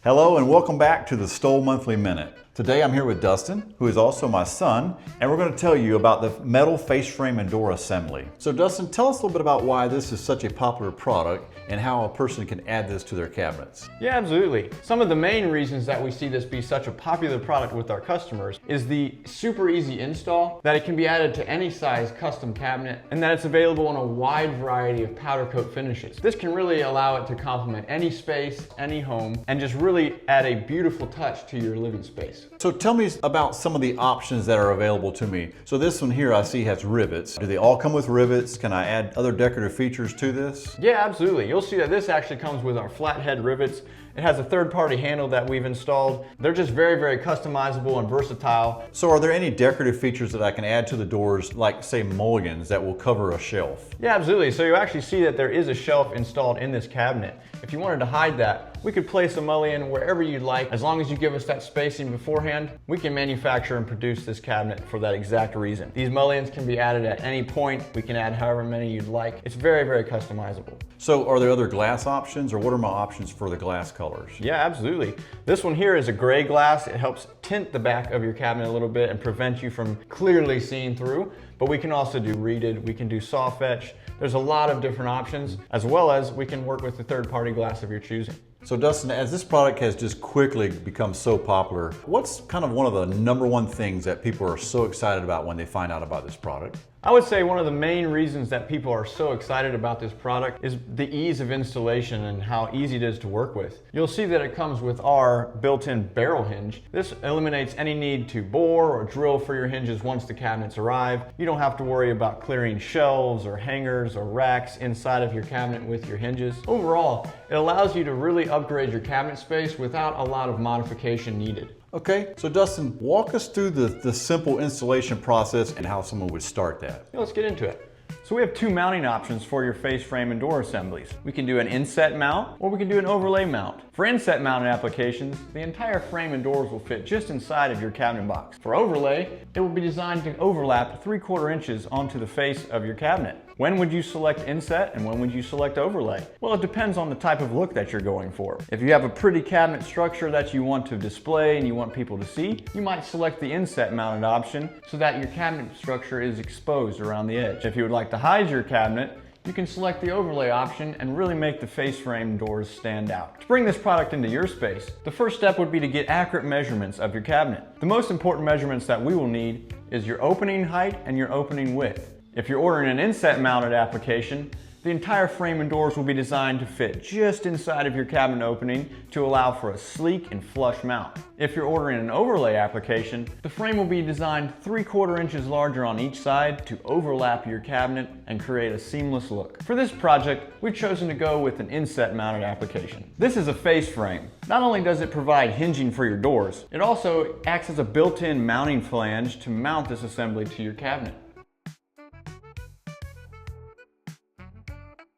Hello and welcome back to the Stoll Monthly Minute. Today I'm here with Dustin, who is also my son, and we're going to tell you about the metal face frame and door assembly. So Dustin, tell us a little bit about why this is such a popular product and how a person can add this to their cabinets. Yeah, absolutely. Some of the main reasons that we see this be such a popular product with our customers is the super easy install, that it can be added to any size custom cabinet, and that it's available in a wide variety of powder coat finishes. This can really allow it to complement any space, any home, and just really add a beautiful touch to your living space. So tell me about some of the options that are available to me. So this one here I see has rivets. Do they all come with rivets? Can I add other decorative features to this? Yeah, absolutely. You'll see that this actually comes with our flathead rivets. It has a third-party handle that we've installed. They're just very, very customizable and versatile. So are there any decorative features that I can add to the doors, like say mulligans that will cover a shelf? Yeah, absolutely. So you actually see that there is a shelf installed in this cabinet. If you wanted to hide that, we could place a mulligan wherever you'd like. As long as you give us that spacing beforehand, we can manufacture and produce this cabinet for that exact reason. These mulligans can be added at any point. We can add however many you'd like. It's very, very customizable. So are there other glass options, or what are my options for the glass colors? Yeah, absolutely. This one here is a gray glass. It helps tint the back of your cabinet a little bit and prevent you from clearly seeing through. But we can also do reeded, we can do soft etch. There's a lot of different options, as well as we can work with the third-party glass of your choosing. So Dustin, as this product has just quickly become so popular, what's kind of one of the #1 things that people are so excited about when they find out about this product? I would say one of the main reasons that people are so excited about this product is the ease of installation and how easy it is to work with. You'll see that it comes with our built-in barrel hinge. This eliminates any need to bore or drill for your hinges once the cabinets arrive. You don't have to worry about clearing shelves or hangers or racks inside of your cabinet with your hinges. Overall, it allows you to really upgrade your cabinet space without a lot of modification needed. Okay, so Dustin, walk us through the simple installation process and how someone would start that. Let's get into it. So we have two mounting options for your face frame and door assemblies. We can do an inset mount, or we can do an overlay mount. For inset mounted applications, the entire frame and doors will fit just inside of your cabinet box. For overlay, it will be designed to overlap 3/4 inches onto the face of your cabinet. When would you select inset and when would you select overlay? Well, it depends on the type of look that you're going for. If you have a pretty cabinet structure that you want to display and you want people to see, you might select the inset mounted option so that your cabinet structure is exposed around the edge. If you would like to hide your cabinet, you can select the overlay option and really make the face frame doors stand out. To bring this product into your space, the first step would be to get accurate measurements of your cabinet. The most important measurements that we will need is your opening height and your opening width. If you're ordering an inset mounted application, the entire frame and doors will be designed to fit just inside of your cabinet opening to allow for a sleek and flush mount. If you're ordering an overlay application, the frame will be designed 3/4 inches larger on each side to overlap your cabinet and create a seamless look. For this project, we've chosen to go with an inset mounted application. This is a face frame. Not only does it provide hinging for your doors, it also acts as a built-in mounting flange to mount this assembly to your cabinet.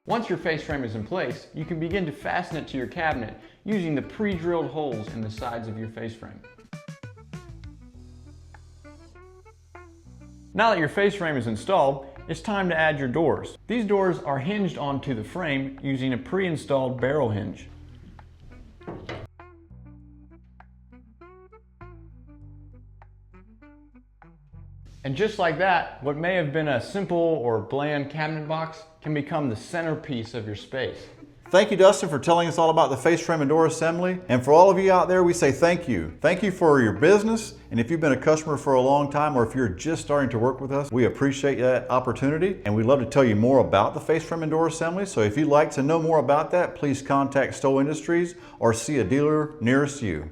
Once your face frame is in place, you can begin to fasten it to your cabinet using the pre-drilled holes in the sides of your face frame. Now that your face frame is installed, it's time to add your doors. These doors are hinged onto the frame using a pre-installed barrel hinge. And just like that, what may have been a simple or bland cabinet box can become the centerpiece of your space. Thank you, Dustin, for telling us all about the face frame and door assembly. And for all of you out there, we say thank you. Thank you for your business. And if you've been a customer for a long time, or if you're just starting to work with us, we appreciate that opportunity. And we'd love to tell you more about the face frame and door assembly. So if you'd like to know more about that, please contact Stoll Industries or see a dealer nearest you.